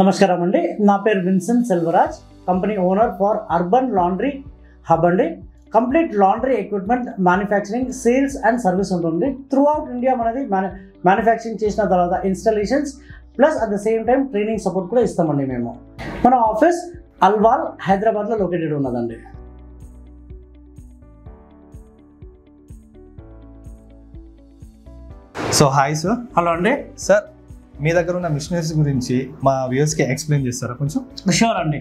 నమస్కారం అండి. నా పేరు Vincent Selvaraj, company owner for urban laundry hub అండి. Complete laundry equipment manufacturing, sales and service ఉంటుంది. త్రూ అవుట్ ఇండియా మనది మ్యానుఫ్యాక్చరింగ్ చేసిన తర్వాత installations plus at the same time training support కూడా ఇస్తామండి. మేము మన ఆఫీస్ అల్వాల్ హైదరాబాద్లో లొకేటెడ్ ఉన్నదండి. So hi sir. హలో అండి. సార్, మీ దగ్గర ఉన్న మిషనరీస్ గురించి మా వ్యూవర్స్కి ఎక్స్ప్లెయిన్ చేస్తారా కొంచెం? షూర్ అండి.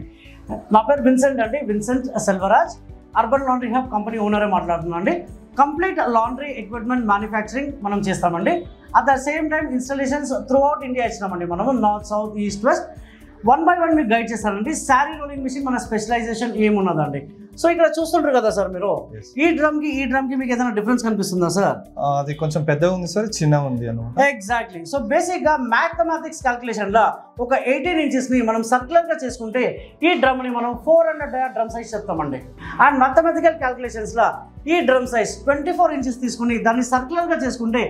నా పేరు విన్సెంట్ అండి, Vincent Selvaraj. Urban laundry hub company ఓనరే మాట్లాడుతున్నాను అండి. కంప్లీట్ లాండ్రీ ఎక్విప్మెంట్ మ్యానుఫ్యాక్చరింగ్ మనం చేస్తామండి. At the same time installations throughout India ఇచ్చినామండి. మనము north, south, east, west 1 by 1 మీకు గైడ్ చేస్తానండి. శారీ రోలింగ్ మిషన్ మన స్పెషలైజేషన్ ఏమున్నదండి. సో ఇక్కడ చూస్తుంటారు కదా సార్ మీరు, ఈ డ్రమ్కి మీకు ఏదైనా డిఫరెన్స్ కనిపిస్తుందా సార్? అది కొంచెం పెద్దగా ఉంది సార్, చిన్నగా ఉంది అనమాట. ఎగ్జాక్ట్లీ. సో బేసిక్గా మ్యాథమెటిక్స్ క్యాల్కులేషన్లో ఒక 18 ఇంచెస్ని మనం సర్క్యులర్గా చేసుకుంటే ఈ డ్రమ్ని మనం 400 డ్రమ్ సైజ్ చెప్తామండి. అండ్ మ్యాథమెటికల్ క్యాల్కులేషన్స్లో ఈ డ్రమ్ సైజ్ 24 ఇంచెస్ తీసుకుని దాన్ని సర్క్యులర్గా చేసుకుంటే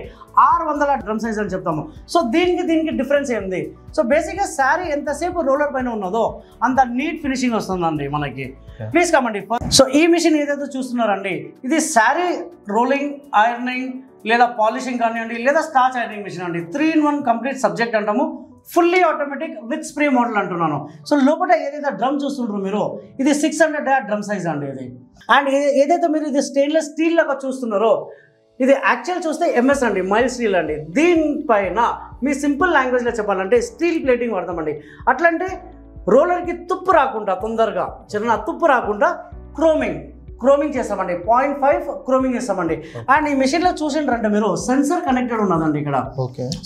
600 డ్రమ్ సైజ్ అని చెప్తాము. సో దీనికి డిఫరెన్స్ ఏంది? సో బేసిక్గా శారీ ఎంతసేపు రోలర్ పైన ఉన్నదో అంత నీట్ ఫినిషింగ్ వస్తుందండి మనకి. ప్లీజ్ కమండి. సో ఈ మిషన్ ఏదైతే చూస్తున్నారండి, ఇది శారీ రోలింగ్, ఐరనింగ్ లేదా పాలిషింగ్ కానివ్వండి, లేదా స్టార్చ్ ఐరనింగ్ మిషన్ అండి. 3-in-1 కంప్లీట్ సబ్జెక్ట్ అంటాము. Fully automatic with spray model అంటున్నాను. సో లోపల ఏదైతే డ్రమ్ చూస్తుంటారో మీరు, ఇది 600 డ్రమ్ సైజ్ అండి ఇది. అండ్ ఏదైతే మీరు ఇది స్టెయిన్లెస్ స్టీల్ లాగా చూస్తున్నారో, ఇది యాక్చువల్ చూస్తే ఎంఎస్ అండి, మైల్ స్టీల్ అండి. దీనిపైన మీ సింపుల్ లాంగ్వేజ్లో చెప్పాలంటే స్టీల్ ప్లేటింగ్ వాడతామండి. అట్లంటే రోలర్కి తుప్పు రాకుండా, తొందరగా చిన్న తుప్పు రాకుండా క్రోమింగ్ చేస్తామండి. 0.5 క్రోమింగ్ చేస్తామండి. అండ్ ఈ మెషిన్లో చూసిండ్రంటే మీరు, సెన్సర్ కనెక్టెడ్ ఉన్నదండి ఇక్కడ.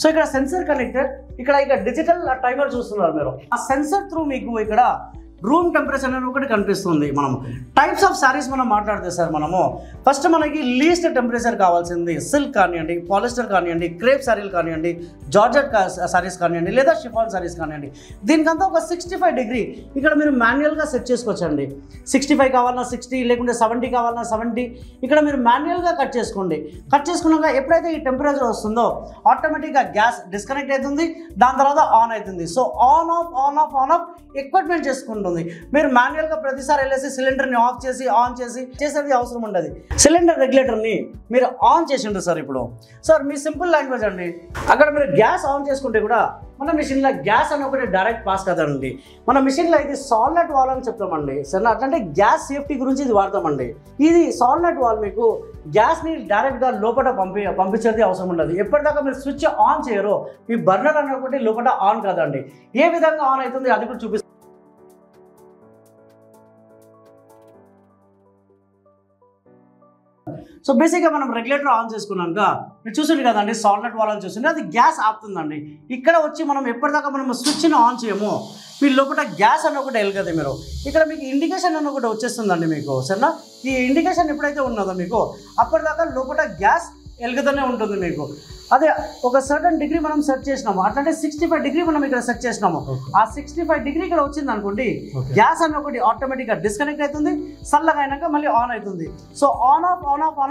సో ఇక్కడ సెన్సర్ కనెక్టెడ్, ఇక్కడ డిజిటల్ టైమర్ చూస్తున్నారు మీరు. ఆ సెన్సర్ త్రూ మీకు ఇక్కడ రూమ్ టెంపరేచర్ అనేది ఒకటి కనిపిస్తుంది. మనము టైప్స్ ఆఫ్ శారీస్ మనం మాట్లాడితే సార్, మనము ఫస్ట్ మనకి లీస్ట్ టెంపరేచర్ కావాల్సింది సిల్క్ కానివ్వండి, పాలిస్టర్ కానివ్వండి, క్రేప్ శారీలు కానివ్వండి, జార్జెట్ శారీస్ కానివ్వండి, లేదా షిఫాన్ శారీస్ కానివ్వండి. దీనికంతా ఒక 65 డిగ్రీ ఇక్కడ మీరు మాన్యువల్గా సెట్ చేసుకోవచ్చండి. 65 కావాలన్నా 60, లేకుంటే 70 కావాలన్నా 70. ఇక్కడ మీరు మాన్యువల్గా కట్ చేసుకోండి. కట్ చేసుకున్నాక ఎప్పుడైతే ఈ టెంపరేచర్ వస్తుందో ఆటోమేటిక్గా గ్యాస్ డిస్కనెక్ట్ అవుతుంది, దాని తర్వాత ఆన్ అవుతుంది. సో ఆన్ ఆఫ్ ఎక్విప్మెంట్ చేసుకుంటుంది. మీరు మాన్యువల్గా ప్రతిసారి వెళ్ళేసి సిలిండర్ని ఆఫ్ చేసి ఆన్ చేసేది అవసరం ఉండదు. సిలిండర్ రెగ్యులేటర్ని మీరు ఆన్ చేసి ఉంటుంది సార్. ఇప్పుడు సార్ మీ సింపుల్ లాంగ్వేజ్ అండి, అక్కడ మీరు గ్యాస్ ఆన్ చేసుకుంటే కూడా మన మిషన్లో గ్యాస్ అని ఒకటి డైరెక్ట్ పాస్ కదండి. మన మిషన్లో ఇది సాల్నట్ వాల్ అని చెప్తామండి. సరే, అట్లంటే గ్యాస్ సేఫ్టీ గురించి ఇది వాడతామండి. ఇది సాల్నట్ వాల్ మీకు గ్యాస్ని డైరెక్ట్గా లోపల పంపించేది అవసరం ఉండదు. ఎప్పటిదాకా మీరు స్విచ్ ఆన్ చేయరో మీ బర్నర్ అని ఒకటి లోపల ఆన్ కాదండి. ఏ విధంగా ఆన్ అవుతుంది అది కూడా చూపిస్తుంది. సో బేసిక్గా మనం రెగ్యులేటర్ ఆన్ చేసుకున్నాక మీరు చూసింది కదండి, సాల్నట్ వాల్ అని చూసింది, అది గ్యాస్ ఆపుతుందండి. ఇక్కడ వచ్చి మనం ఎప్పటిదాకా మనం స్విచ్ని ఆన్ చేయమో మీ లోపల గ్యాస్ అని ఒకటి వెళ్తుంది. మీరు ఇక్కడ మీకు ఇండికేషన్ అని ఒకటి వచ్చేస్తుందండి మీకు. సరేనా, ఈ ఇండికేషన్ ఎప్పుడైతే ఉన్నదో మీకు అప్పటిదాకా లోపల గ్యాస్ వెలుగుతూనే ఉంటుంది మీకు. అదే ఒక సర్టన్ డిగ్రీ మనం సెట్ చేసినాము, అట్లంటే 65 డిగ్రీ మనం ఇక్కడ సెట్ చేసినాము. ఆ 65 డిగ్రీ ఇక్కడ వచ్చింది అనుకోండి, గ్యాస్ అని ఒకటి ఆటోమేటిక్గా డిస్కనెక్ట్ అవుతుంది, చల్లగా అయినాక మళ్ళీ ఆన్ అవుతుంది. సో ఆన్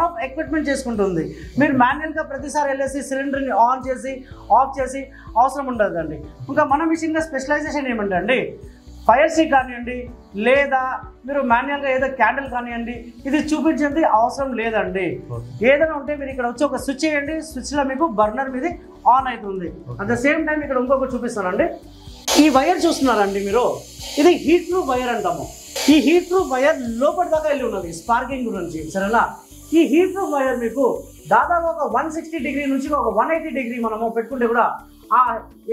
ఆఫ్ ఎక్విప్మెంట్ చేసుకుంటుంది. మీరు మాన్యువల్గా ప్రతిసారి వెళ్ళేసి సిలిండర్ని ఆన్ చేసి ఆఫ్ చేసి అవసరం ఉండదండి. ఇంకా మన మిషన్లో స్పెషలైజేషన్ ఏమంటే అండి, ఫైర్ స్టిక్ కానివ్వండి, లేదా మీరు మాన్యువల్గా ఏదో క్యాండిల్ కానివ్వండి, ఇది చూపించేది అవసరం లేదండి. ఏదైనా ఉంటే మీరు ఇక్కడ వచ్చి ఒక స్విచ్ చేయండి, స్విచ్లో మీకు బర్నర్ మీద ఆన్ అవుతుంది. అట్ ద సేమ్ టైం ఇక్కడ ఇంకొకటి చూపిస్తానండి. ఈ వైర్ చూస్తున్నారండి మీరు, ఇది హీట్ ప్రూఫ్ వైర్ అంటాము. ఈ హీట్ ప్రూఫ్ వైర్ లోపలి దాకా వెళ్ళి ఉన్నది స్పార్కింగ్ గురించి. సరేనా, ఈ హీట్ ప్రూఫ్ వైర్ మీకు దాదాపు ఒక 160 డిగ్రీ నుంచి ఒక 180 డిగ్రీ మనము పెట్టుకుంటే కూడా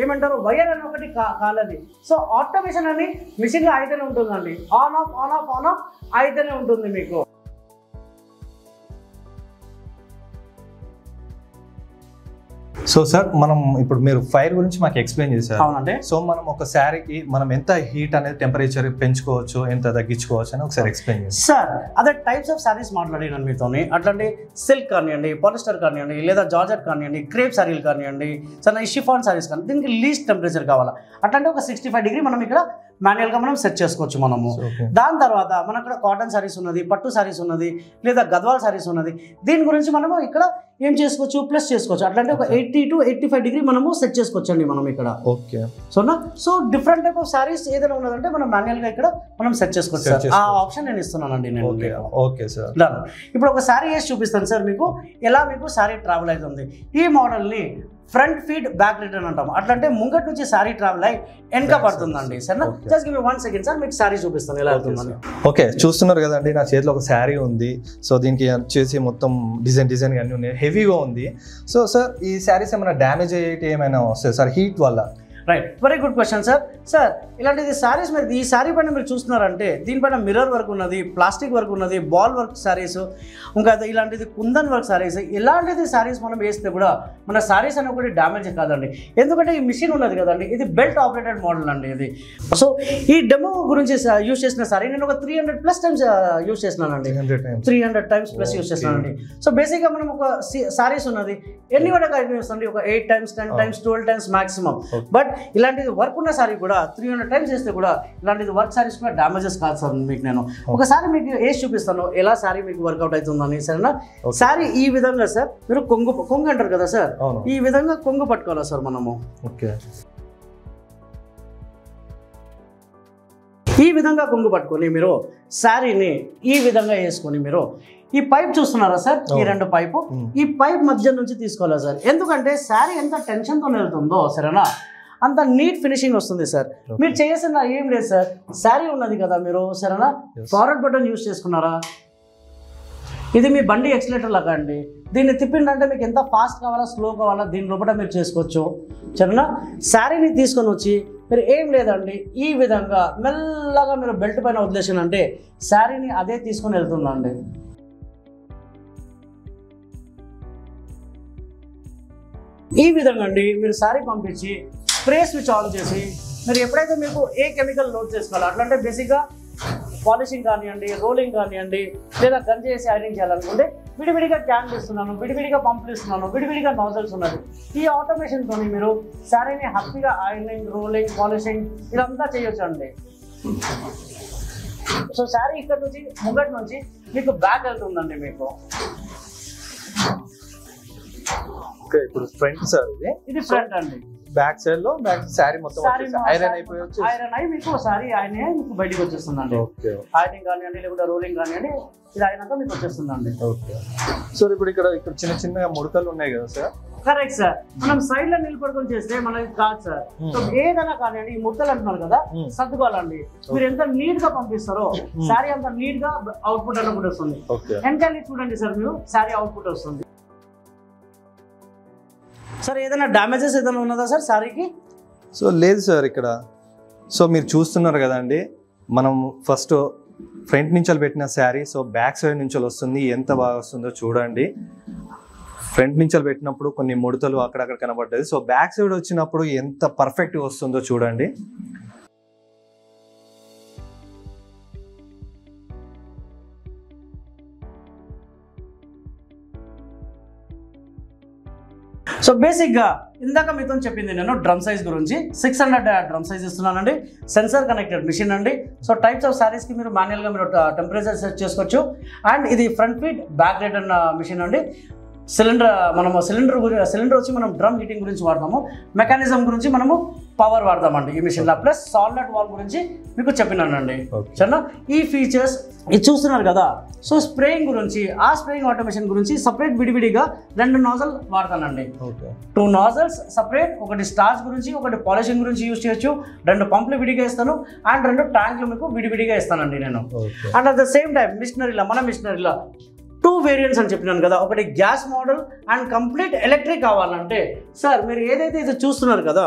ఏమంటారు వైర్ అని ఒకటి కాలేదు. సో ఆటోమేషన్ అని మిషన్లో అయితేనే ఉంటుందండి. ఆన్ ఆఫ్ అయితేనే ఉంటుంది మీకు. సో సార్, మనం ఇప్పుడు మీరు ఫైర్ గురించి మాకు ఎక్స్ప్లెయిన్ చేశారు. అవునండి. సో మనం ఒక శారీకి మనం ఎంత హీట్ అనేది టెంపరేచర్ పెంచుకోవచ్చు, ఎంత తగ్గించుకోవచ్చు అని ఒకసారి ఎక్స్ప్లెయిన్ చేయండి సార్. అదే టైప్స్ ఆఫ్ శారీస్ మాట్లాడినాను మీతోని. అట్లాంటి సిల్క్ కానివ్వండి, పాలిస్టర్ కానివ్వండి, లేదా జార్జెట్ కానివ్వండి, క్రేప్ శారీలు కానివ్వండి, సరే ఈ షిఫాన్ శారీస్ కానీ దీనికి లీస్ట్ టెంపరేచర్ కావాలా, అట్లాంటి ఒక 65 డిగ్రీ మనం ఇక్కడ మాన్యువల్గా మనం సెట్ చేసుకోవచ్చు మనము. దాని తర్వాత మన ఇక్కడ కాటన్ శారీస్ ఉన్నది, పట్టు శారీస్ ఉన్నది, లేదా గద్వాల్ శారీస్ ఉన్నది. దీని గురించి మనము ఇక్కడ ఏం చేసుకోవచ్చు, ప్లస్ చేసుకోవచ్చు. అట్లంటే ఒక 80 to 85 డిగ్రీ మనము సెట్ చేసుకోవచ్చు అండి మనం ఇక్కడ. Okay. So different type of saris ఏదైనా ఉన్నదంటే మనం మాన్యువల్గా ఇక్కడ మనం సెట్ చేసుకోవచ్చు సార్. ఆ ఆప్షన్ నేను ఇస్తున్నానండి నేను. Okay sir. ఇప్పుడు ఒక సారీ వేసి చూపిస్తాను సార్ మీకు, ఎలా మీకు సారీ ట్రావెల్ అవుతుంది. ఈ మోడల్ని ఫ్రంట్ ఫీడ్ బ్యాక్ రిటర్న్ అంటాం. అట్లంటే ముంగట్ నుంచి సారీ ట్రావెల్ అయ్యి వెనక పడుతుందండి. సరేనా, just give me 1 second sir, మీకు సారీ చూపిస్తాను ఎలా అవుతుందని. ఓకే, చూస్తున్నారు కదండి, నా చేతిలో ఒక శారీ ఉంది. సో దీనికి వచ్చేసి మొత్తం డిజైన్ అన్నీ ఉన్నాయి, హెవీగా ఉంది. సో సార్ ఈ శారీస్ ఏమైనా డ్యామేజ్ అయ్యేటి ఏమైనా వస్తాయి సార్ హీట్ వల్ల? Right, very good question sir. Sir ఇలాంటిది సారీస్ మీరు ఈ సారీ పైన మీరు చూస్తున్నారంటే దీనిపైన మిర్రర్ వర్క్ ఉన్నది, ప్లాస్టిక్ వర్క్ ఉన్నది, బాల్ వర్క్ సారీస్, ఇంకా ఇలాంటిది కుందన్ వర్క్ సారీస్, ఇలాంటిది సారీస్ మనం వేస్తే కూడా మన సారీస్ అని ఒకటి డ్యామేజ్ కాదండి. ఎందుకంటే ఈ మిషన్ ఉన్నది కదండి, ఇది బెల్ట్ ఆపరేటెడ్ మోడల్ అండి ఇది. సో ఈ డెమో గురించి యూజ్ చేసిన సారీ నేను ఒక 300+ టైమ్స్ యూజ్ చేసినానండి. 300 టైమ్స్ ప్లస్ యూజ్ చేసినానండి. సో బేసిక్గా మనం ఒక సారీస్ ఉన్నది ఎన్ని వరకు అయిపోయింది, ఒక 8 times 10 times 12 times maximum. But ఇలాంటిది వర్క్ ఉన్న సారీ కూడా 300 టైమ్స్ చేస్తే కూడా ఇలాంటిది వర్క్ సారీస్ కూడా డ్యామేజెస్ కాదు సార్. మీకు నేను ఒకసారి మీకు వేసి చూపిస్తాను ఎలా సారీ మీకు వర్కౌట్ అవుతుందని. సరేనా, సారీ ఈ విధంగా సార్ మీరు కొంగు అంటారు కదా సార్, ఈ విధంగా కొంగు పట్టుకోవాలా సార్ మనము. ఓకే, ఈ విధంగా కొంగు పట్టుకొని మీరు శారీని ఈ విధంగా వేసుకొని మీరు ఈ పైప్ చూస్తున్నారా సార్, ఈ 2 పైపు, ఈ పైప్ మధ్య నుంచి తీసుకోవాలా సార్. ఎందుకంటే శారీ ఎంత టెన్షన్తో వెళ్తుందో సరేనా అంత నీట్ ఫినిషింగ్ వస్తుంది సార్. మీరు చేయాల్సిన ఏం లేదు సార్, శారీ ఉన్నది కదా మీరు సరేనా, ఫార్వర్డ్ బటన్ యూజ్ చేసుకున్నారా, ఇది మీ బండి ఎక్సిలేటర్ లాగా అండి. దీన్ని తిప్పిందంటే మీకు ఎంత ఫాస్ట్ కావాలా స్లో కావాలా దీని లోపల మీరు చేసుకోవచ్చు. సరేనా, శారీని తీసుకొని వచ్చి మీరు ఏం లేదండి ఈ విధంగా మెల్లగా మీరు బెల్ట్ పైన వదిలేసానంటే శారీని అదే తీసుకొని వెళ్తుందండి. ఈ విధంగా అండి మీరు శారీ పంపించి స్ప్రే స్విచ్ ఆన్ చేసి మీరు ఎప్పుడైతే మీకు ఏ కెమికల్ లోడ్ చేసుకోవాలో అట్లంటే బేసిక్గా పాలిషింగ్ కానివ్వండి, రోలింగ్ కానివ్వండి, లేదా గన్ చేసి ఐరన్ చేయాలనుకుంటే విడివిడిగా క్యాన్ ఇస్తున్నాను, విడివిడిగా పంపులు ఇస్తున్నాను, విడివిడిగా నాజల్స్ ఉన్నది. ఈ ఆటోమేషన్తో మీరు శారీని హ్యాపీగా ఐరనింగ్, రోలింగ్, పాలిషింగ్ ఇదంతా చేయొచ్చు అండి. సో శారీ ఇక్కడ నుంచి ముంగటి నుంచి మీకు బ్యాక్ వెళ్తుందండి మీకు. ఓకే, ఇప్పుడు ఫ్రంట్ సార్ ఇది ఫ్రంట్ అండి. బ్యాక్ సైడ్ లో శారీ మొత్తం ఐరన్ అయిపోయి ఐరన్ అయి మీకు సారీ ఆయన మీకు బయటకు వచ్చేస్తుందండి. ఐరనింగ్ కానివ్వండి లేకుంటే రోలింగ్ కానివ్వండి ఇది అయినాక మీకు వచ్చేస్తుందండి. ఓకే సార్, ఇప్పుడు ఇక్కడ చిన్న ముడతలు ఉన్నాయి కదా సార్. కరెక్ట్ సార్, మనం సైడ్ లో నిలబడుకొని చేస్తే మనకి కాదు సార్. సో ఏదైనా కానివ్వండి ఈ ముడతలు అంటున్నారు కదా సర్దుకోవాలండి. మీరు ఎంత నీట్ గా పంపిస్తారో శారీ అంత నీట్ గా అవుట్పుట్ అన్నప్పుడు వస్తుంది. వెనకాల చూడండి సార్ మీరు శారీ అవుట్పుట్ వస్తుంది. సార్ ఏదైనా డ్యామేజెస్ ఏదైనా ఉన్నదా సార్ శారీకి? సో లేదు సార్ ఇక్కడ. సో మీరు చూస్తున్నారు కదండి, మనం ఫస్ట్ ఫ్రంట్ నుంచి పెట్టిన శారీ, సో బ్యాక్ సైడ్ నుంచి వస్తుంది, ఎంత బాగా వస్తుందో చూడండి. ఫ్రంట్ నుంచి పెట్టినప్పుడు కొన్ని ముడతలు అక్కడక్కడ కనబడ్డది. సో బ్యాక్ సైడ్ వచ్చినప్పుడు ఎంత పర్ఫెక్ట్గా వస్తుందో చూడండి. సో బేసిక్గా ఇందాక మీతో చెప్పింది నేను డ్రమ్ సైజ్ గురించి. 600 డ్రమ్ సైజ్ ఇస్తున్నానండి. సెన్సార్ కనెక్టెడ్ మిషన్ అండి. సో టైప్స్ ఆఫ్ సారీస్కి మీరు మాన్యువల్గా మీరు టెంపరేచర్ సెట్ చేసుకోవచ్చు. అండ్ ఇది front feed back return machine అండి. సిలిండర్ వచ్చి మనం డ్రమ్ హీటింగ్ గురించి వాడతాము, మెకానిజం గురించి మనము పవర్ వాడతామండి ఈ మిషన్లో. ప్లస్ సాల్నట్ వాల్ గురించి మీకు చెప్పినానండి. సరేనా, ఈ ఫీచర్స్ ఇది చూస్తున్నారు కదా. సో స్ప్రేయింగ్ గురించి, ఆ స్ప్రేయింగ్ ఆటోమేషన్ గురించి సపరేట్ విడివిడిగా 2 నాజల్ వాడతానండి. 2 నాజల్స్ సపరేట్, ఒకటి స్టార్చ్ గురించి, ఒకటి పాలిషింగ్ గురించి యూజ్ చేయొచ్చు. 2 పంపులు విడిగా ఇస్తాను అండ్ 2 ట్యాంకులు మీకు విడివిడిగా ఇస్తానండి నేను. And at the same time మన మిషనరీలో 2 వేరియంట్స్ అని చెప్పినాను కదా, ఒకటి gas model and complete electric కావాలంటే సార్ మీరు ఏదైతే ఇది చూస్తున్నారు కదా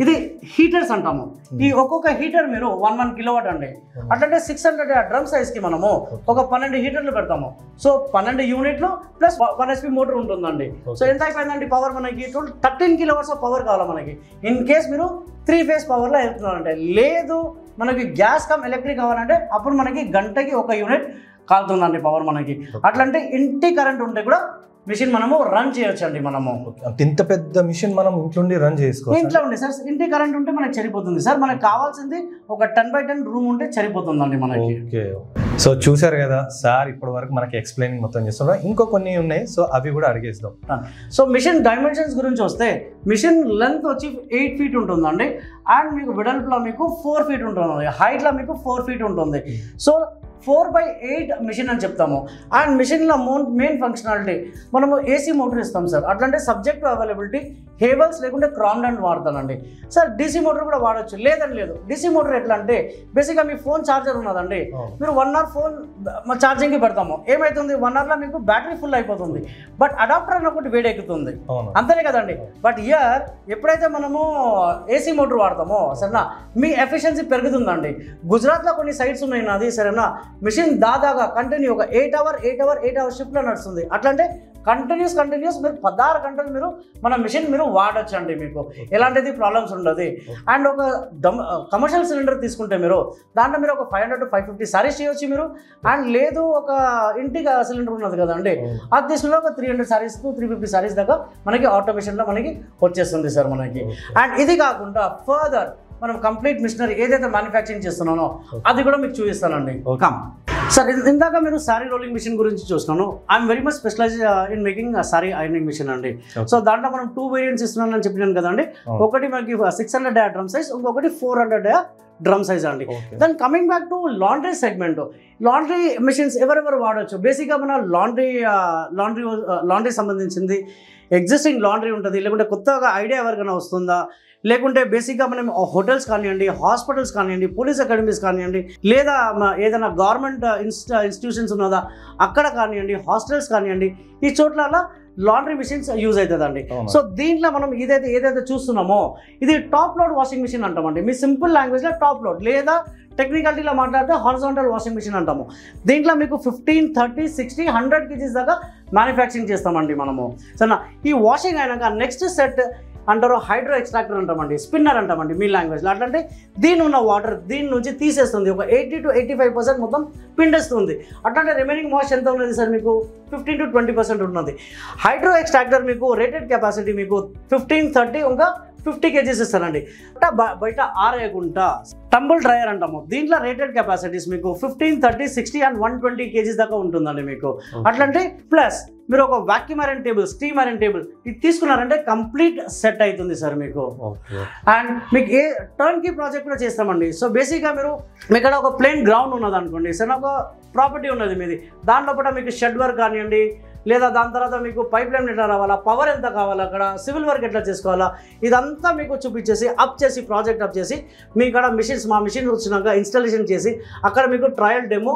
ఇది హీటర్స్ అంటాము. ఈ ఒక్కొక్క హీటర్ మీరు 1 kilowatt అండి. అట్లంటే 600 డ్రమ్ సైజ్కి మనము ఒక 12 హీటర్లు పెడతాము. సో 12 యూనిట్లు ప్లస్ 1 HP మోటార్ ఉంటుందండి. సో ఎంత అయిపోయిందండి పవర్ మనకి 13 kilowatts ఆఫ్ పవర్ కావాలి మనకి. ఇన్ కేస్ మీరు 3 phase పవర్లో వెళ్తున్నారంటే, లేదు మనకి గ్యాస్ కమ్ ఎలక్ట్రిక్ కావాలంటే అప్పుడు మనకి గంటకి 1 యూనిట్ కాలుతుందండి పవర్ మనకి. అట్లంటే ఇంటి కరెంట్ ఉంటే కూడా మిషన్ మనము రన్ చేయొచ్చు అండి. మనము ఇంత పెద్ద మిషన్ మనం ఇంట్లో రన్ చేసుకోవచ్చు. ఇంట్లో ఉండే సార్, ఇంటి కరెంట్ ఉంటే మనకి సరిపోతుంది సార్. మనకు కావాల్సింది ఒక 10x10 రూమ్ ఉంటే సరిపోతుందండి మనకి. ఓకే, సో చూసారు కదా సార్, ఇప్పటి వరకు మనకి ఎక్స్ప్లెయినింగ్ మొత్తం చేస్తున్నారు. ఇంకో కొన్ని ఉన్నాయి, సో అవి కూడా అడిగేద్దాం. సో మిషన్ డైమెన్షన్స్ గురించి వస్తే, మిషన్ లెంత్ వచ్చి 8 feet ఉంటుందండి. అండ్ మీకు వెడల్పులో మీకు 4 feet ఉంటుంది, హైట్లో మీకు 4 feet ఉంటుంది. సో 4/8 మిషన్ అని చెప్తాము. అండ్ మిషన్లో మెయిన్ ఫంక్షనాలిటీ మనము ఏసీ మోటార్ ఇస్తాం సార్. అట్లాంటి సబ్జెక్ట్ అవైలబిలిటీ హేవల్స్ లేకుంటే క్రాండన్ వాడతానండి సార్. డీసీ మోటార్ కూడా వాడచ్చు, లేదని లేదు. డీసీ మోటార్ ఎట్లా అంటే బేసిక్గా మీ ఫోన్ ఛార్జర్ ఉన్నదండి, మీరు 1 hour ఫోన్ ఛార్జింగ్కి పెడతాము, ఏమవుతుంది 1 hourలో మీకు బ్యాటరీ ఫుల్ అయిపోతుంది, బట్ అడాప్టర్ అని ఒకటి వేడెక్కుతుంది, అంతనే కదండి. బట్ ఇయర్ ఎప్పుడైతే మనము ఏసీ మోటార్ వాడతామో సరేనా, మీ ఎఫిషియన్సీ పెరుగుతుందండి. గుజరాత్లో కొన్ని సైట్స్ ఉన్నాయి నాది సరేనా, మిషన్ దాదాగా కంటిన్యూ ఒక 8 hour షిఫ్ట్లో నడుస్తుంది. అట్లా అంటే కంటిన్యూస్ మీరు 16 గంటలు మీరు మన మిషన్ మీరు వాడచ్చు అండి. మీకు ఎలాంటిది ప్రాబ్లమ్స్ ఉండదు. అండ్ ఒక కమర్షియల్ సిలిండర్ తీసుకుంటే మీరు దాంట్లో మీరు ఒక 500 to 550 సారీస్ చేయొచ్చు మీరు. అండ్ లేదు ఒక ఇంటికి సిలిండర్ ఉన్నది కదండి, అది తీసుకుంటే ఒక 300 సారీస్ to 350 సారీస్ దాకా మనకి ఆటోమేషన్లో మనకి వచ్చేస్తుంది సార్ మనకి. అండ్ ఇది కాకుండా ఫర్దర్ మనం కంప్లీట్ మిషనరీ ఏదైతే మ్యానుఫ్యాక్చరింగ్ చేస్తున్నానో అది కూడా మీకు చూపిస్తానండి. సార్ ఇందాక మీరు సారీ రోలింగ్ మిషన్ గురించి చూస్తున్నాను. I'm very much specialise in making sorry ironing machine అండి. సో దాంట్లో మనం 2 వేరియంట్స్ ఇస్తున్నాను అని చెప్పినాను కదండి. ఒకటి మనకి 600 diameter డ్రమ్ సైజ్, ఇంకొకటి 400 diameter డ్రమ్ సైజ్ అండి. Then coming back to laundry segment, laundry machines ఎవరెవరు వాడచ్చు. బేసిక్గా మన లాండ్రీ సంబంధించింది ఎగ్జిస్టింగ్ లాండ్రీ ఉంటుంది, లేకుంటే కొత్తగా ఐడియా ఎవరికైనా వస్తుందా, లేకుంటే బేసిక్గా మనం హోటల్స్ కానివ్వండి, హాస్పిటల్స్ కానివ్వండి, పోలీస్ అకాడమీస్ కానివ్వండి, లేదా ఏదైనా గవర్నమెంట్ ఇన్స్టిట్యూషన్స్ ఉన్నదా అక్కడ కానివ్వండి, హాస్టల్స్ కానివ్వండి, ఈ చోట్ల లాండ్రీ మిషన్స్ యూజ్ అవుతుందండి. సో దీంట్లో మనం ఏదైతే చూస్తున్నామో ఇది టాప్ లోడ్ వాషింగ్ మిషన్ అంటామండి. మీ సింపుల్ లాంగ్వేజ్లో టాప్ లోడ్, లేదా టెక్నికాలిటీలో మాట్లాడితే హారిజాంటల్ వాషింగ్ మిషన్ అంటాము. దీంట్లో మీకు 15, 30, 60, 100 kgs దాకా మ్యానుఫ్యాక్చరింగ్ చేస్తామండి మనము. సరేనా, ఈ వాషింగ్ అయినాక నెక్స్ట్ సెట్ అంటారు హైడ్రో ఎక్స్ట్రాక్టర్ అంటామండి, స్పిన్నర్ అంటామండి మీ లాంగ్వేజ్లో. అట్లంటే దీని ఉన్న వాటర్ దీని నుంచి తీసేస్తుంది, ఒక 80 to 85% మొత్తం పిండేస్తుంది. అట్లంటే రిమైనింగ్ వాష్ ఎంత ఉన్నది సార్ మీకు 15 to 20% ఉన్నది. హైడ్రో ఎక్స్ట్రాక్టర్ మీకు రేటెడ్ కెపాసిటీ మీకు 15, 30 ఇంకా 50 kgs ఇస్తారండి. బయట ఆరేయకుండా టంబుల్ డ్రైయర్ అంటాము, దీంట్లో రేటెడ్ కెపాసిటీస్ మీకు 15, 30, 60 and 120 kgs దాకా ఉంటుందండి మీకు. అట్లంటే ప్లస్ మీరు ఒక vacuum iron table, steam iron table ఇది తీసుకున్నారంటే కంప్లీట్ సెట్ అవుతుంది సార్ మీకు. అండ్ మీకు ఏ టర్న్ కీ ప్రాజెక్ట్ కూడా చేస్తామండి. సో బేసిక్గా మీరు ఇక్కడ ఒక ప్లేన్ గ్రౌండ్ ఉన్నది అనుకోండి, సరే ఒక ప్రాపర్టీ ఉన్నది మీది, దాంట్లో కూడా మీకు షెడ్ వర్క్ కానివ్వండి, లేదా దాని తర్వాత మీకు పైప్ లైన్ ఎట్లా రావాలా, పవర్ ఎంత కావాలా, అక్కడ సివిల్ వర్క్ ఎట్లా చేసుకోవాలా, ఇదంతా మీకు చూపించేసి ప్రాజెక్ట్ అప్ చేసి మీ ఇక్కడ మా మిషన్ వచ్చినాక ఇన్స్టాలేషన్ చేసి అక్కడ మీకు ట్రయల్ డెమో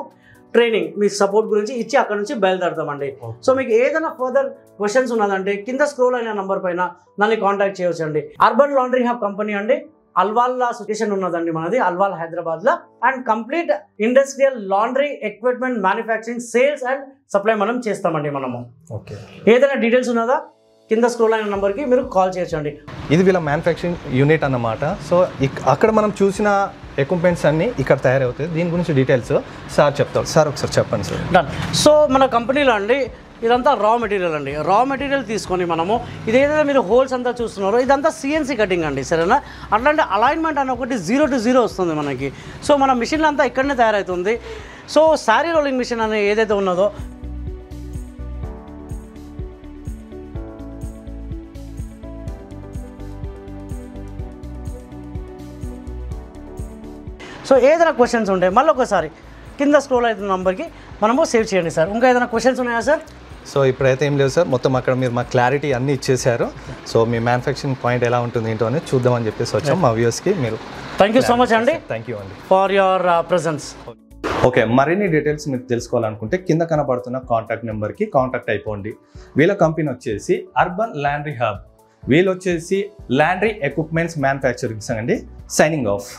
ట్రైనింగ్ మీ సపోర్ట్ గురించి ఇచ్చి అక్కడ నుంచి బయలుదేరుతామండి. సో మీకు ఏదైనా ఫర్దర్ క్వశ్చన్స్ ఉన్నదంటే కింద స్క్రోల్ అయిన నంబర్ పైన నన్ను కాంటాక్ట్ చేయవచ్చు అండి. అర్బన్ లాండ్రీ హబ్ కంపెనీ అండి, అల్వాల్లా స్టేషన్ ఉన్నదండి మనది, అల్వాల్ హైదరాబాద్లో. And complete industrial laundry equipment manufacturing, sales and supply మనం చేస్తామండి మనము. ఓకే, ఏదైనా డీటెయిల్స్ ఉన్నదా కింద స్క్రోల్ అయిన నెంబర్కి మీరు కాల్ చేయొచ్చండి. ఇది వీళ్ళ మ్యానుఫ్యాక్చరింగ్ యూనిట్ అన్నమాట. సో అక్కడ మనం చూసిన ఎక్విప్మెంట్స్ అన్నీ ఇక్కడ తయారవుతాయి. దీని గురించి డీటెయిల్స్ సార్ చెప్తారు. సార్ ఒకసారి చెప్పండి సార్. డన్. సో మన కంపెనీలో అండి ఇదంతా రా మెటీరియల్ అండి. రా మెటీరియల్ తీసుకొని మనము ఇదేదైతే మీరు హోల్స్ అంతా చూస్తున్నారో ఇదంతా సిఎన్సీ కటింగ్ అండి, సరేనా. అట్లాంటి అలైన్మెంట్ అని ఒకటి 0 to 0 వస్తుంది మనకి. సో మన మిషన్లు అంతా ఇక్కడనే తయారవుతుంది. సో శారీ రోలింగ్ మిషన్ అనేది ఏదైతే ఉన్నదో సో ఏదైనా క్వశ్చన్స్ ఉంటాయి మళ్ళీ ఒకసారి కింద స్క్రోల్ అవుతున్న నెంబర్కి మనము సేవ్ చేయండి సార్. ఇంకా ఏదైనా క్వశ్చన్స్ ఉన్నాయా సార్? సో ఇప్పుడైతే ఏం లేవు సార్, మొత్తం అక్కడ మీరు మా క్లారిటీ అన్నీ ఇచ్చేసారు. సో మీ మ్యానుఫ్యాక్చరింగ్ పాయింట్ ఎలా ఉంటుంది ఏంటో అని చూద్దామని చెప్పేసి వచ్చాం మా వ్యూస్కి. మీరు థ్యాంక్ యూ సో మచ్ అండి. థ్యాంక్ యూ అండి ఫర్ యువర్ ప్రెజెన్స్. ఓకే, మరిన్ని డీటెయిల్స్ మీరు తెలుసుకోవాలనుకుంటే కింద కనబడుతున్న కాంటాక్ట్ నెంబర్కి కాంటాక్ట్ అయిపోండి. వీళ్ళ కంపెనీ వచ్చేసి అర్బన్ లాండ్రీ హబ్, వీళ్ళు వచ్చేసి లాండ్రీ ఎక్విప్మెంట్స్ మ్యానుఫ్యాక్చరింగ్ అండి. Signing off.